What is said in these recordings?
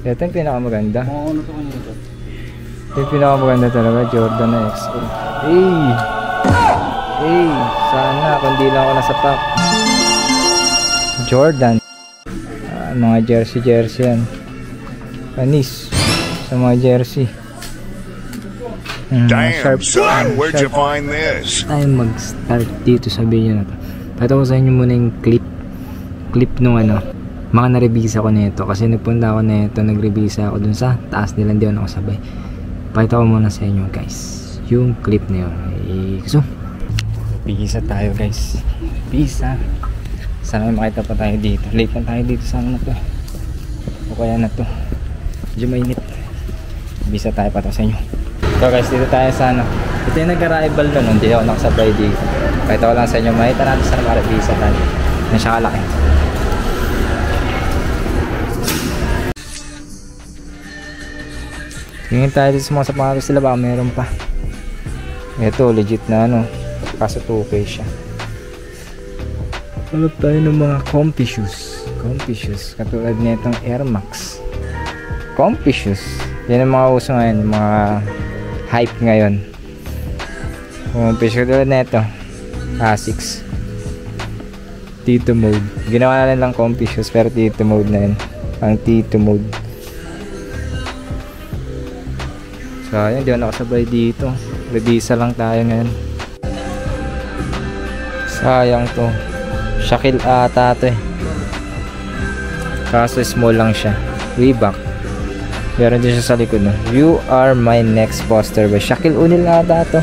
Ito yung pinakamaganda. Oo, ano to kanya ito? Ito yung pinakamaganda talaga, Jordan na XL. Sana kundi lang ako nasa pack. Jordan. Mga jersey yan. Panis sa mga jersey. Damn, son, where'd you find this? Tayo mag-start dito sa video na to. Pakita ko sa inyo muna yung clip nung mga narebisa ko nito. Kasi nagpunta ako nito, nagrebisa ako dun sa taas nila, hindi ako nakasabay. Pakita ko muna sa inyo guys yung clip na yun. So, pisa tayo guys. Pisa. Sana makita pa tayo dito. Late na tayo dito sa na to. O kaya na to. Medyo mainit. Pisa tayo pa to sa inyo. So guys, dito tayo sa ito yung nag-arrival nun, hindi ako nakasabay dito. Pakita ko lang sa inyo, makita natin sa nakarabisa tayo na siya kalaki. Tingin tayo dito sa mga sapatos sila, baka meron pa. Ito legit na kaso 2K siya. Hanap tayo ng mga comfy shoes katulad nitong Air Max comfy shoes. Yan ang mga uso ngayon, mga hype ngayon. Comfy shoes katulad nito Asics Tito mode. Ginawa na lang comfy shoes pero Tito mode na yun. Ang Tito mode. Sayang, di ako nakasabay dito. Rebisa lang tayo ngayon. Sayang to. Shaquille ata to eh. Kaso small lang siya. Reebok. Meron din siya sa likod no. You are my next poster by Shaquille O'Neal ata to.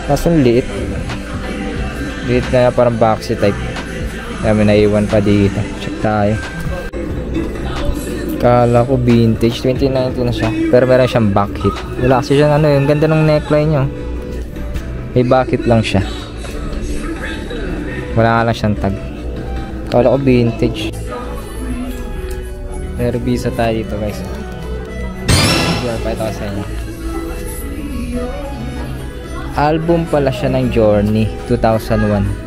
Kaso liit. Liit na parang boxy type. Kaya may naiwan pa dito. Check tayo. Kala ko vintage, 2019 na siya. Pero meron siyang back hit. Wala kasi siyang yung ganda ng neckline nyo. May back hit lang siya. Wala nga lang siyang tag. Kala ko vintage. Pero bisa tayo dito guys. Pakita ko sa inyo. Album pala siya ng Journey 2001.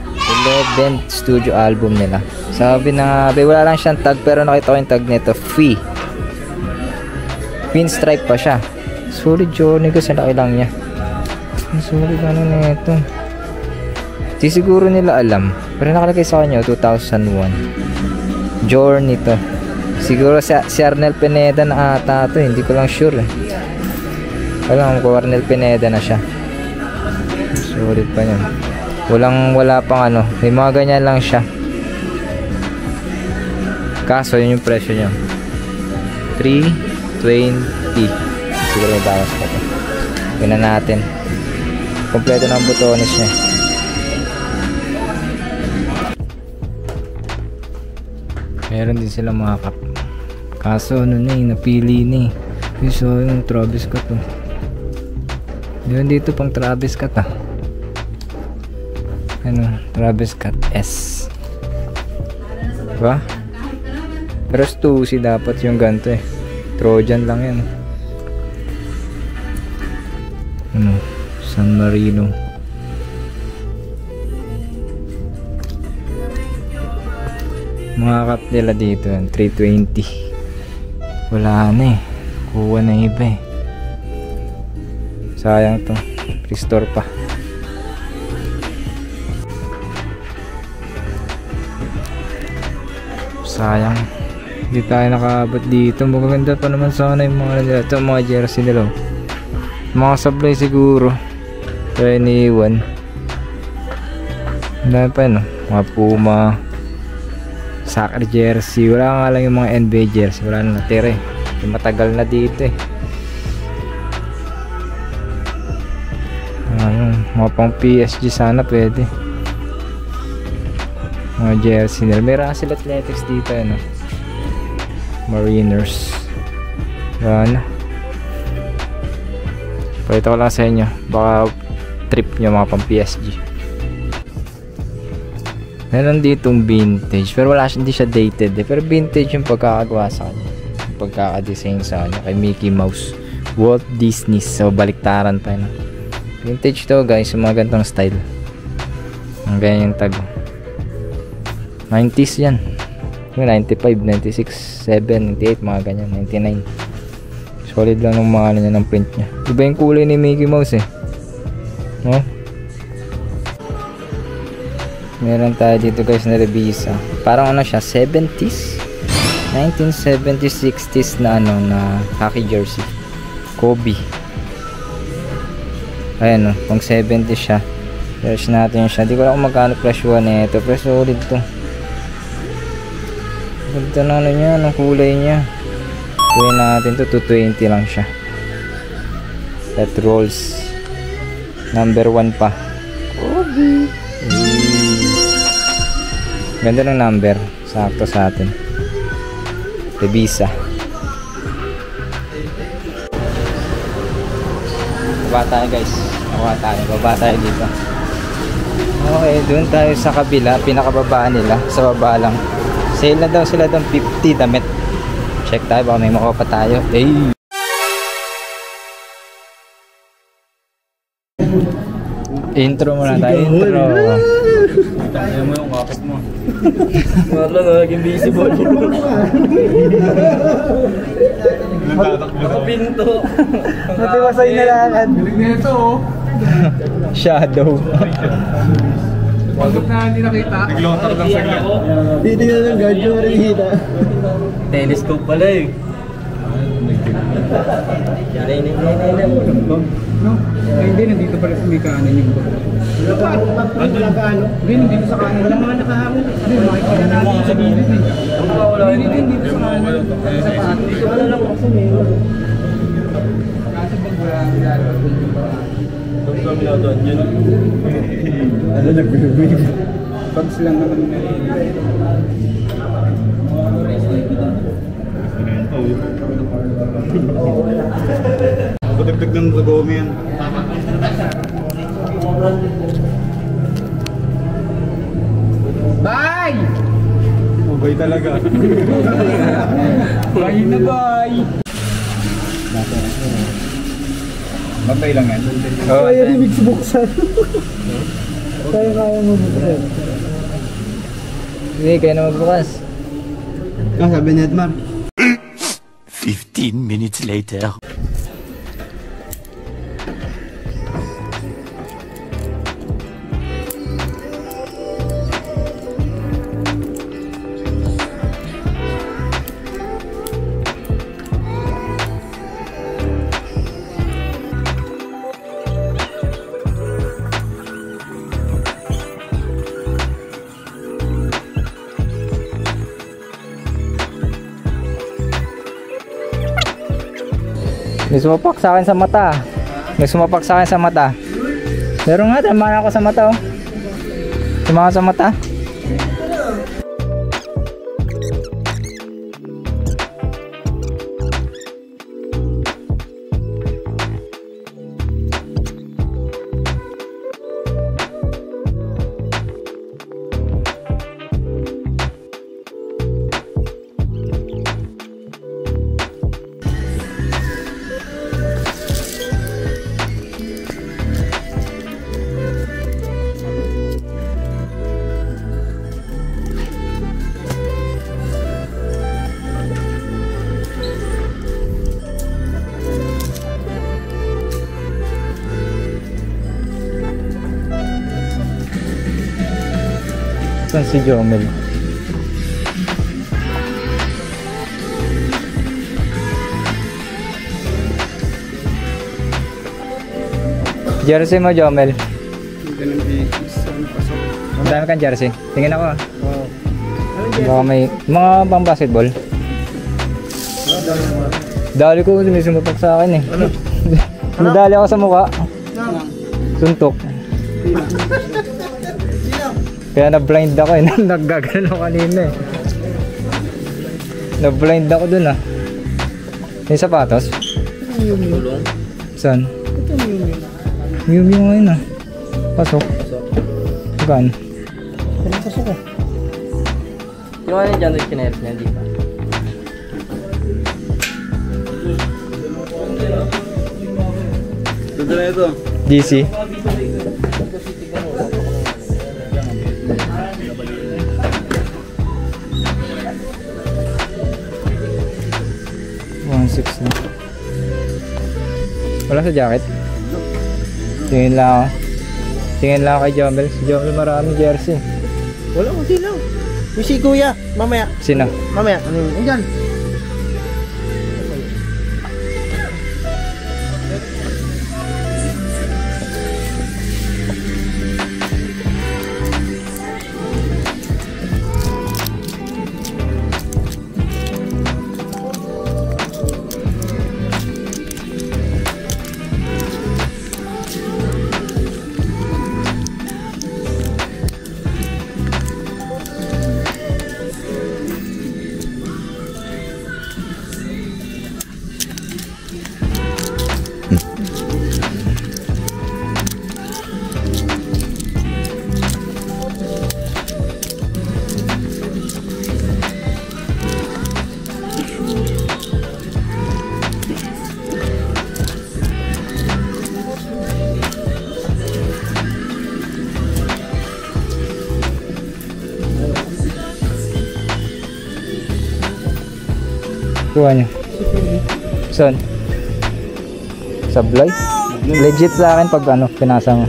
11th studio album nila. Sabi na wala lang siyang tag pero nakita ko yung tag nito free. Pinstripe pa siya. Solid Journey kasi laki lang niya. Solid nito. Di siguro nila alam. Pero nakalagay sa kanya 2001. Journey to. Siguro si Arnel Pineda na ata to. Hindi ko lang sure eh. Alam ko Arnel Pineda na siya. Solid pa yun. Wala pang may mga ganyan lang siya. Kaso yun yung presyo niya. 320. Siguro may bawas pa ito. Tingnan natin. Kompleto ng butones niya. Meron din sila mga cup. Kaso napili ni. So yung Travis Scott to. Diyan dito pang Travis Scott Travis Scott S. Diba? Pero Stussy dapat yung ganito eh. Trojan lang yan. San Marino. Mga cup nila dito 320. Wala na eh. Kuha na iba eh. Sayang to. Restore pa. Sayang. Hindi tayo nakaabot dito. Magaganda pa naman sana yung mga jersey nila. Mga supply siguro. Pero iniiwan. Dahil pa mga Puma, soccer jersey. Wala nga lang yung mga NBA jersey. Wala na natira eh. Yung matagal na dito eh. Mga pang PSG sana pwede. Mga jersey nila. May Russell Athletics dito Mariners. Yan. Pakita ko lang sa inyo. Baka trip nyo mga pang PSG. Meron ditong vintage. Pero hindi siya dated eh. Pero vintage yung pagkakagawa sa kanya. Yung pagkakadesign sa kanya. Kay Mickey Mouse. Walt Disney. So baliktaran pa yun. Vintage to guys. Yung mga gantong style. Ang ganyan yung tag. 90s yan. 95, 96. 98, mga ganyan, 99. Solid lang ng mga ano niya, ng print niya. Iba yung kulay ni Mickey Mouse eh. No? Meron tayo dito guys na revisa. Parang ano siya, 70s? 1970s, 60s na ano, na hockey jersey. Kobe. Ayan o, pang 70 siya. Search natin siya. Di ko lang kung magkano presyo na ito. Pero solid to. Ganda na ano niya, ng kulay niya. Kuhin natin to, 220 lang siya. That rolls. Number 1 pa. Kobe. Ganda ng number. Sakto sa atin. Revisa. Baba tayo guys. Baba tayo dito. Okay, doon tayo sa kabila. Pinakababa nila. Sa baba lang. Sale na daw sila doon, 50 damit. Check tayo, baka may makuha pa tayo. Hey! Intro muna tayo. Intro. Tayo mo yung kapit mo. Wala na, naging visible. Nakapinto. Matiwasay na lakad. Ito oh. Shadow. Wagod na hindi nakita. Naglotar lang sa gila. Dito na ng guard yung marihita. Telescope pala eh. Hindi, nandito pala sa may kanan yung bako. Hindi, nandito sa kanan. Walang mga nakahamon. Hindi, makikita natin sa gilid eh. Hindi, dito sa kanan. Sa pato. Dito wala lang ako sa mail. Kasi pag wala ang lalabas yung bako. Kami na doon yun. Ano nag-wave? Bags lang naman na Pagdagdag ng Ragome yan. bye! Mabay talaga. Bye na bye! Mabay lang yan. Kaya rin mix buksan. Kaya mo buksan. Hindi, kaya na magbukas. Sabi ni Edmar. 15 minutes later. May sumapak sa akin sa mata. May sumapak sa akin sa mata. Meron nga, tama ako sa mata oh. Tama sa mata. Saan si Jomel? Jersey mo, Jomel? Ang dami kang jersey. Tingin ako ah. Baka may mga pang basketball. Dali ko, may sumutok sa akin eh. Nadali ako sa mukha. Suntok. Kaya na-blind ako eh. Naggaganon ako kanina eh. Na-blind ako dun ah. May sapatos? Saan? Miu Miu ngayon ah. Pasok. Saan? Pasok ko. Yung ano dyan yung chineris niya, di ba? Dito na ito. GC. 1.6 na. Wala sa jacket? Tingin lang ako. Tingin lang kay Jomel. Si Jomel maraming jersey. Wala, hindi lang. Yung si Kuya, mamaya. Sino? Mamaya, ano yun? Andyan. Kuha niyo. Saan? Sablay? Legit sa akin pag ano, pinasa mo.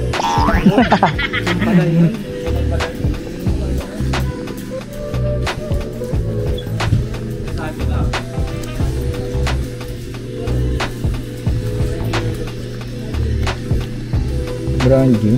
Brown G.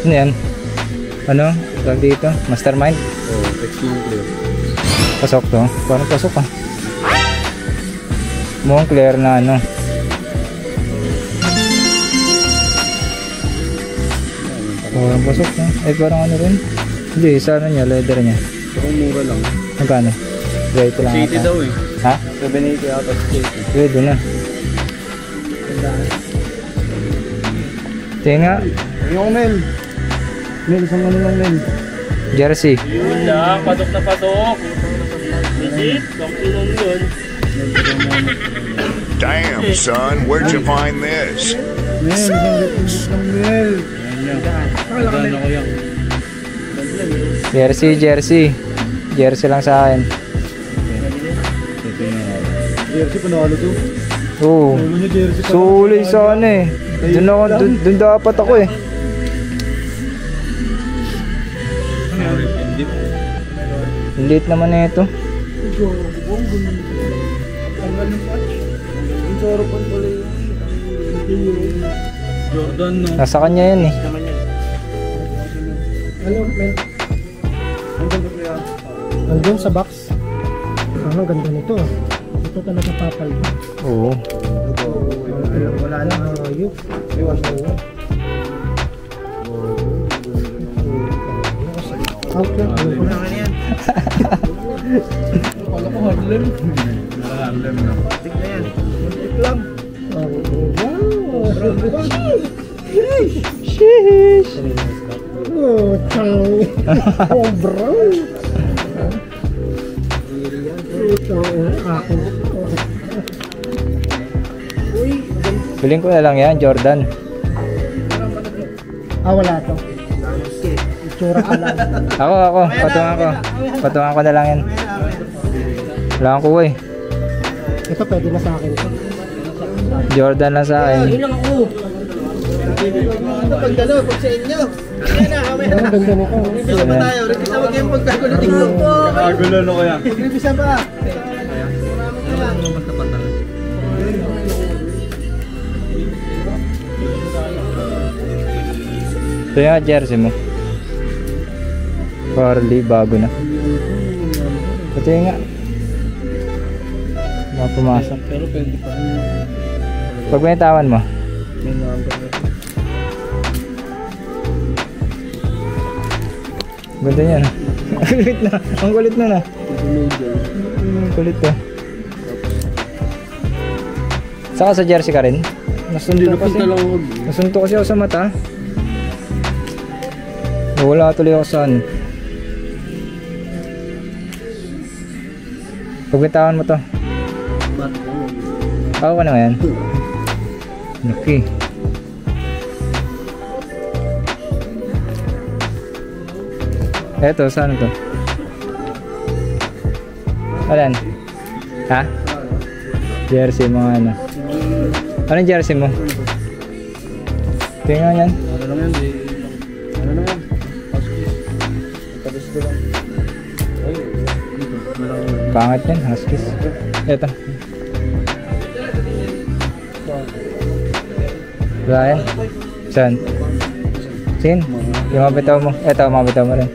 Ano yan? Ano? Tawag dito? Mastermind? Oo, extreme clear. Pasok to? Parang pasok ah. Mukhang clear na ano. Parang pasok na. Eh parang ano rin? Hindi, sa ano niya, leather niya. Parang mura lang. Magkano? Right lang 80 ata. daw eh. Ha? 780 out of 80. Pwede na. Tingnan nga. Yung Mel. Mel, isang ano lang Mel. Jersey. Yun lang, patok na patok. Legit, kung lang yun. Damn, son, where'd you find this? Mel, isang Mel. Gano'n ako yan. Jersey lang sa akin. Jersey, panalo to. Oo. Ulo niya, jersey. Suloy sana eh. Doon dapat ako eh. Late naman na ito. Jordan, no? Nasa kanya yan eh. Andun sa box. Ang ganda nito. Ito talaga papal. Oo. Wala na ayok. Iwas mo. Out yan. Wala ko hardlan. Tik na yan. Tik lang. Sheesh. Oh, chow. Oh, bro. Piling ko na lang yan, Jordan. Wala to. Itsura ka lang. Ako. Patungan ko na lang yan. Wala akong kuha eh. Ito pwede na sa akin. Jordan lang sa akin. lang ako. Ano pag dalawa, pag sa inyo? Yan na, kami. Ang ganda nito. Revisa pa tayo. Revisa wag yung pagkagulo dito. Nakagulo no kaya. Revisa pa. Ito yung jersey mo. Carly, bago na. Ito yung nga. Mga pumasok. Pero pwede pa rin. Pag may tawan mo. May number na. Ganda niyan. Ang kulit na. Ang kulit na na. Kulit to. Saka sa jersey ka rin? Nasunto kasi. Nasunto kasi ako sa mata. Wala tuloy ako sa ano. Pagbitawan mo to. Ako ka na ngayon. Okay. Eto, saan to? Alan? Ha? Jersey mga ano. Anong jersey mo? Tingnan yan. Ano lang yan, ano lang yan? Tapos ko lang. Pangat yan, huskies. Eto. Wala yan? Saan? Sin? Yung mabitaw mo. Eto, mabitaw mo rin.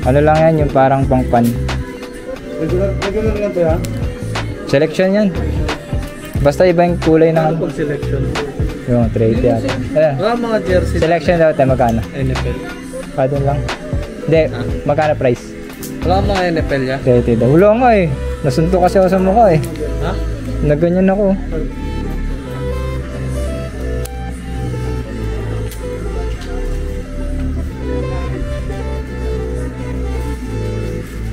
Ano lang yan, yung parang pangpan. Regular lang to yan? Selection yan. Basta iba yung kulay ng Pag selection. yung trade yan. Ayan. Wala mga jersey. Selection daw tayo, magkano? NFL. Kadon lang. Hindi, magkano price? Wala mga NFL ya? Trade daw. Wala nga eh. Nasunto kasi ako sa mukha eh. Ha? Nagganyan ako.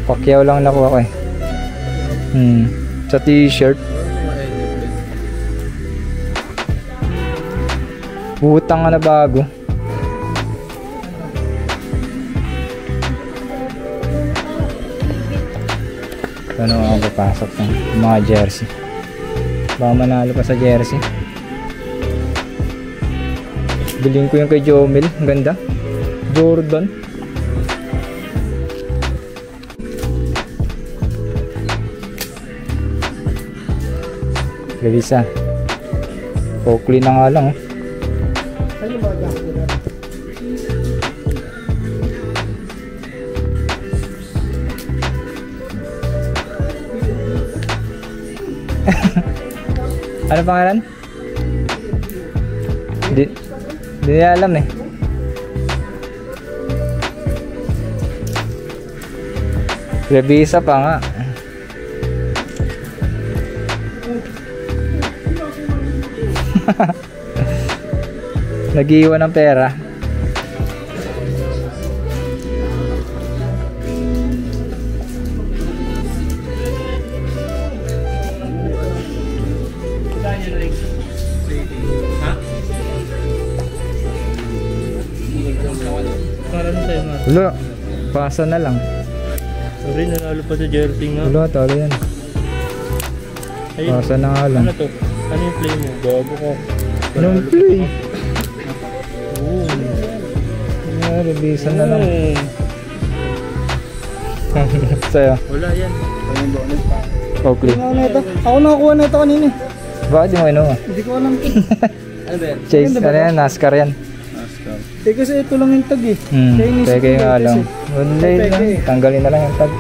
Pacquiao lang nakuha ko eh. Sa t-shirt. Utang ka na bago. Ano ako papasok ng mga jersey. Baka manalo pa sa jersey. Biling ko yung kay Jomel. Ang ganda. Jordan. Revisa. Oakley na nga lang. Saan yung mga jacket nila? Ano pangalan? Di nila alam eh. Revisa pa nga. Nag-iwan ng pera. Para na sa'yo nga. Wala. Pasa na lang. Sorry, nanalo pa sa jersey nga. Wala, talo yan. Ayun. Pasa na nga lang. Ano to? Ano yung play mo? Gago ko. Anong play? Oo. Revisan na lang. Sa'yo. Wala yan. Okay. Ako nakakuha na ito kanina. Bakit di mo inuha? Hindi ko alam. Ano ba yan? Chase, ano yan? NASCAR yan. Eh kasi ito lang yung tag eh. Kaya inisip Peke ko nga ito lang. eh. Wala Peke lang. eh. Tanggalin na lang yung tag.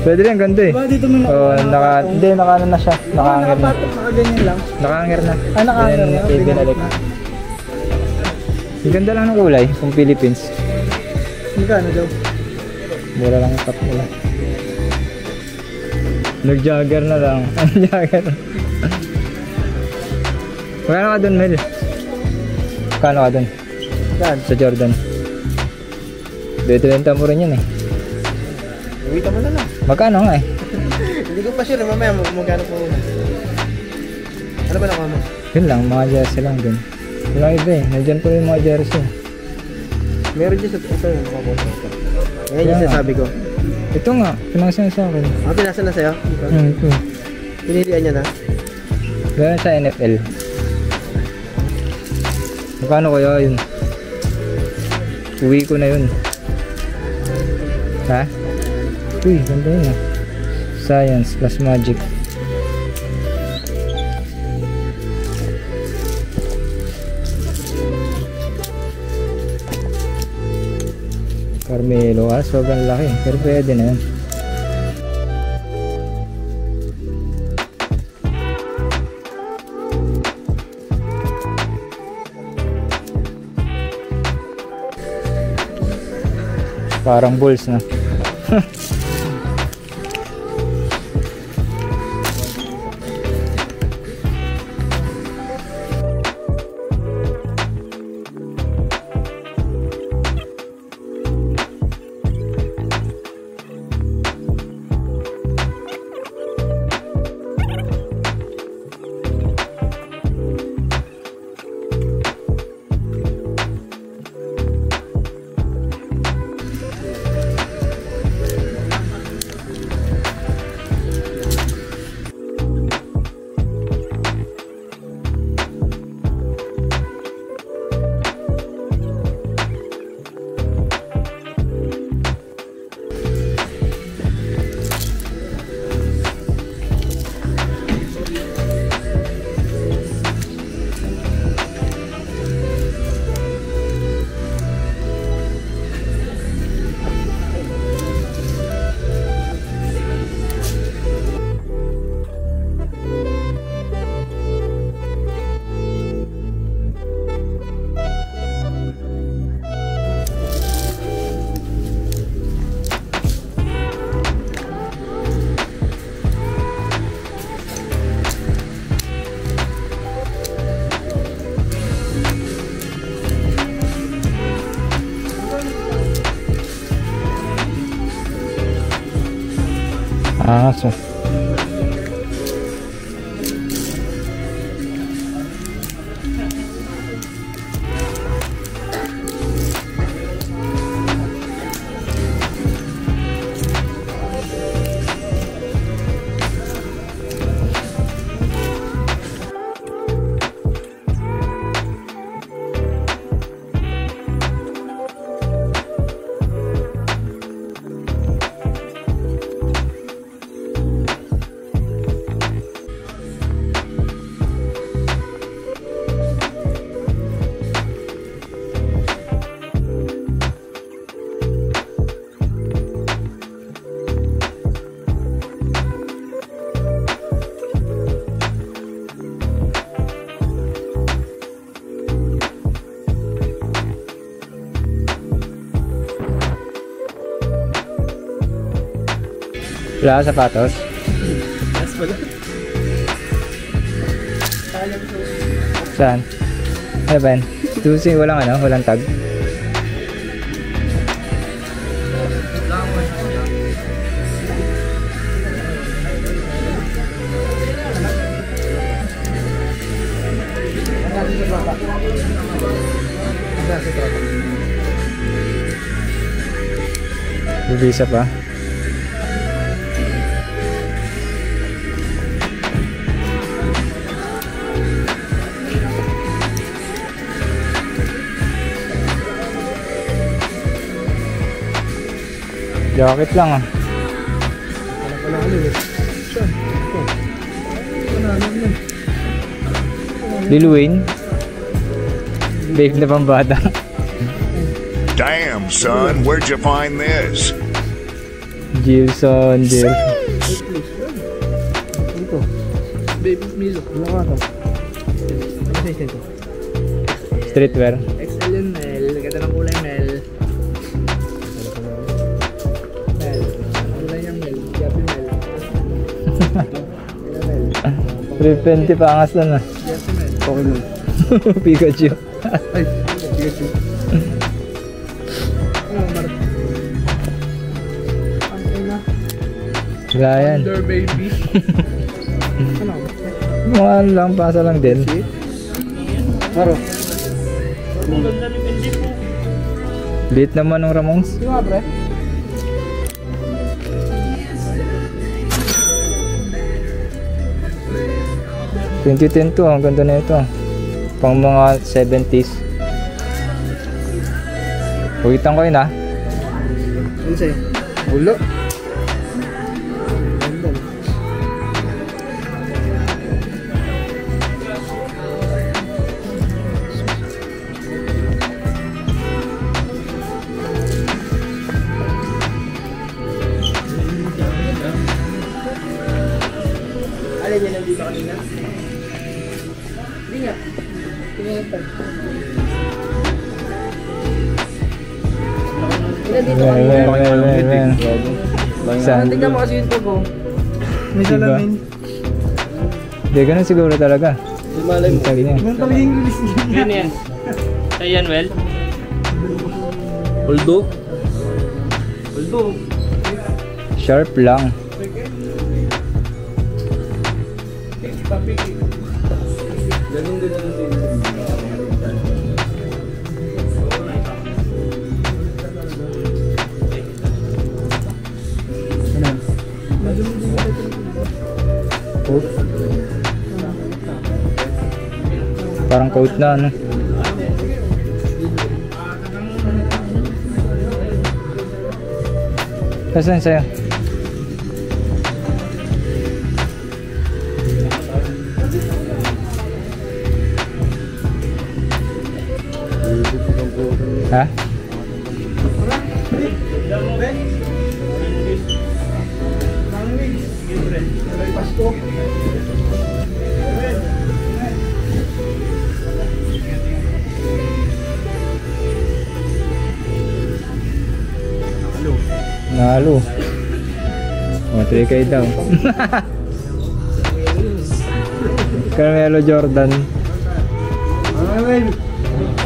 Pwede rin, ganda eh. Diba dito mo Oh, nakuha? hindi, naka-ano na siya. Nakahanger na. Nakapatok, nakaganyan lang. Nakahanger na. Ah, nakahanger na. Then, binalik. Ang ganda lang ng kulay, kung Philippines. Magkano daw? Mura lang yung top nila. Nag-jogger na lang. Nag-jogger na. Magkano ka dun, Mel? Magkano ka dun? Saan? Sa Jordan. Betulenta mo rin yan eh. Uwita mo na lang. Magkano nga eh? Hindi ko pa sure. Mamaya magkano po muna. Ano ba nakuha mo? Yun lang, mga jersey lang dun. Walang iba eh. Nandyan po yung mga jersey. Meron dyan sa ito yung nakuha ko. Ayan yung Kaya nga. sinasabi ko. Ito nga, pinasa sa akin. Pinasa na sa'yo? Ito. Pinilian niya na? Ganun sa NFL. Magkano kaya yun? Uwi ko na yun. Ha? Uy, ganda yun ah. Science plus magic. Carmelo, sobrang laki. Pero pwede na yun. Parang Bulls na. So. Wala ka sapatos? Yes, wala. Saan? Ano ba yan? Tusi, walang ano? Walang tag? Bibisa pa. Jacket lang ah. Lil Wayne. Babe na pambata. Damn, son, where'd you find this? Gilson dear. Ito. Baby Milo. Ano ka ito? Ano size nito? Streetwear. XL yun, Mel. Ganda ng kulay, Mel. Mel. Kulay niyang Mel. Gabi, Mel. Mel. 320 pa angas na na. Gabi, Mel. Pokemon. Pikachu. Ay, Pikachu. Ano, Mar? Antay na. Wala yan. Wonder Baby. Ano? Mga ano lang, pasa lang din. Maro. Ang ganda rin hindi po. Liit naman ng Ramones. Di ba, pre? $2010 to, ang ganda na ito. Pang mga 70s. Huwitan ko yun ah. Ano sa'yo? Ulo. Ganda. Alin yan nandito kanina? Hindi nga. Pinatag. Ilan dito kanina? Saan? Tignan mo kasi yung tubo. May Diba? salamin. Hindi, ganun siguro talaga. Malay mo. Sabi niya. Ganun talaga yung release niya. Yan yan. Ayan, well. Although? Although? Sharp lang. Ganun din ang din. Coat. Parang coat na ano. Kasan sa'yo? Ha? Nalo. O, 3K daw. Carmelo Jordan.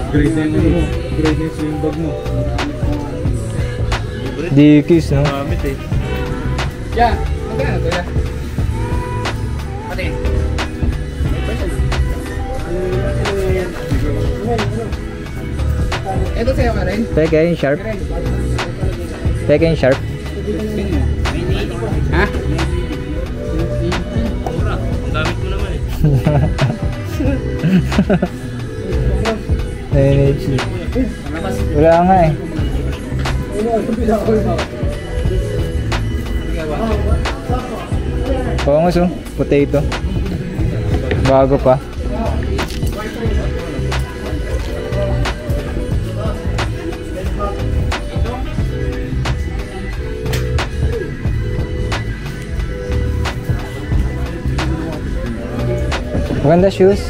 Grade na yun. Grade na yung bag mo. Dickies, no? Gamit eh. Ya, magkano to ya? Pati. Ito sa'yo ka rin? Teka yung sharp. Teka yung sharp. Ha? Mura. Ang gamit mo naman eh. 980. Wala nga eh. Pangos oh. Potato. Bago pa. Maganda shoes.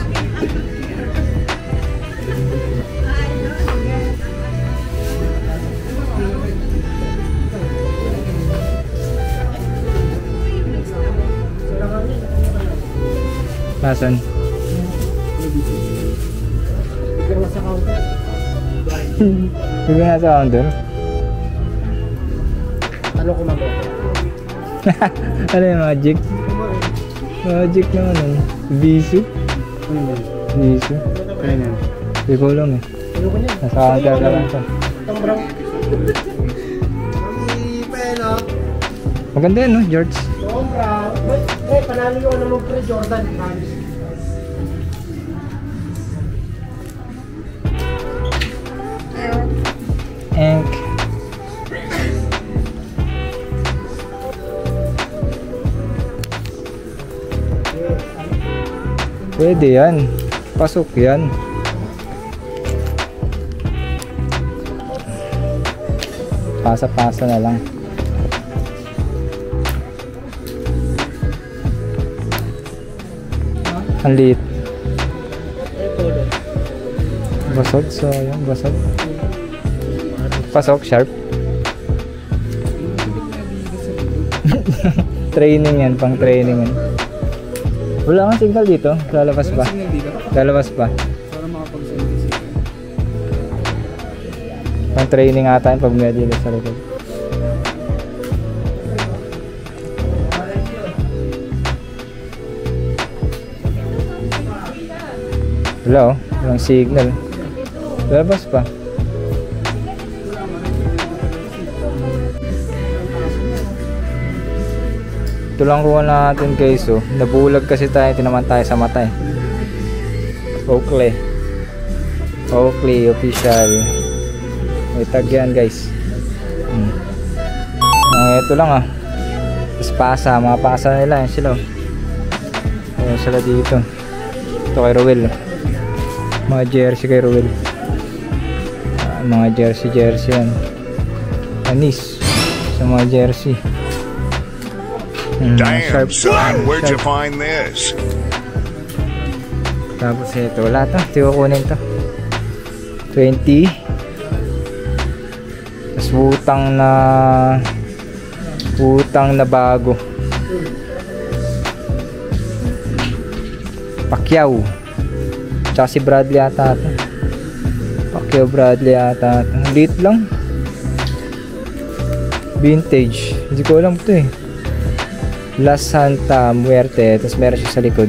Nasaan? Hindi na sa counter. Ano ko mag Ano yung magic? Magic naman ano? Visu? Visu? Kaya na. Hindi ko lang eh. Ayoko niya. Nasa counter lang ito. Itong brown. Pelo. Maganda yan, no, George? Sobra. Panalo yung ano mo pre Jordan. Ink. Pwede yan. Pasok yan. Pasa-pasa na lang. Ang liit. Basog, so yun, basog. Pasok, sharp. Training yan, pang training yan. Wala kang signal dito, lalabas pa. Lalabas pa. Pang training ata yun pag may dito sa likod. Wala oh, walang signal. Lalabas pa. Ito lang kuha natin guys oh. Nabulag kasi tayo, tinaman tayo sa mata eh. Oakley. Oakley official. May tag yan guys. Ito lang ah. Tapos pasa, mga pasa nila yan sila oh. Ayan sila dito. Ito kay Rowell oh. Mga jersey kay Rowell. Mga jersey yan. Anis sa mga jersey. Damn, son, where'd you find this? Tapos ito, wala to. Ito ko kunin to. 20. Tapos utang na bago. Pacquiao. Tsaka si Bradley ata ito. Pacquiao Bradley ata ito. Liit lang. Vintage. Hindi ko alam ito eh. La Santa Muerte. Tapos meron siya sa likod.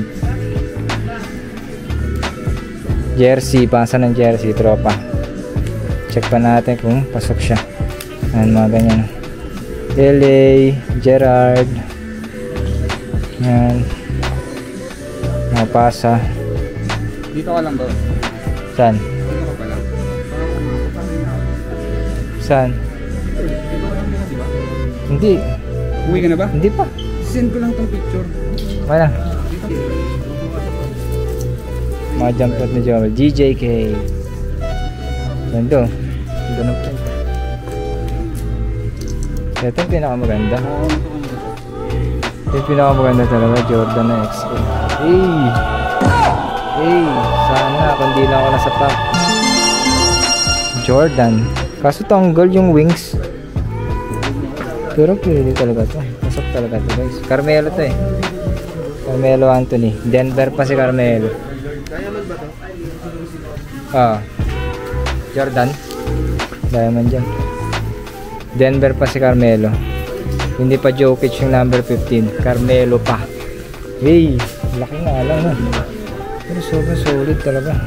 Jersey. Pasa ng jersey. Tropa. Check pa natin kung pasok siya. Ayan mga ganyan. LA. Gerard. Ayan. Mga pasa. Dito ka lang ba? Saan? Dito ka pa lang. Saan? Hindi. Uwi ka na ba? Hindi pa. Send ko lang tong picture. Wala. Mga jumpot na Joel. GJK. Ganda. Ganda ng print. Ito yung pinakamaganda. Ito yung pinakamaganda talaga. Jordan na XA. Hey! Sana kung di lang ako nasa pack. Jordan. Kaso tanggal yung wings. Pero pwede talaga to. Pasok talaga to guys. Carmelo to eh. Carmelo Anthony. Denver pa si Carmelo. Diamond ba to? Jordan. Diamond dyan. Denver pa si Carmelo. Hindi pa Jokic yung number 15. Carmelo pa. Hey! Laki nga lang na. Pero sobrang solid talaga.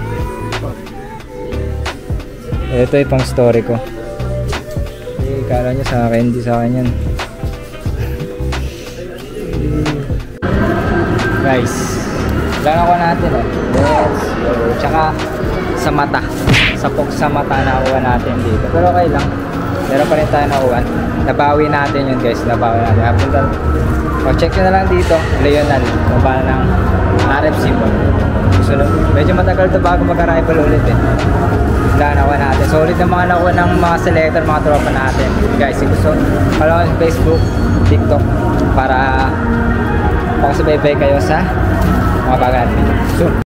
Ito yung pang story ko. Kala niya sa akin, hindi sa akin yan. Guys, lang ako natin eh. Let's go. Tsaka sa mata. Sapok sa mata nakuha natin dito. Pero okay lang. Meron pa rin tayo nakuha. Nabawi natin yun guys. Nabawi natin. Check nyo na lang dito. Leonal. Baba ng RF symbol. Sunod. Medyo matagal to bago mag-arrival ulit eh. Nakuha natin. Solid na mga nakuha ng mga selector, mga tropa natin. Guys, gusto follow sa Facebook, TikTok para makasabay kayo sa mga bagan. So,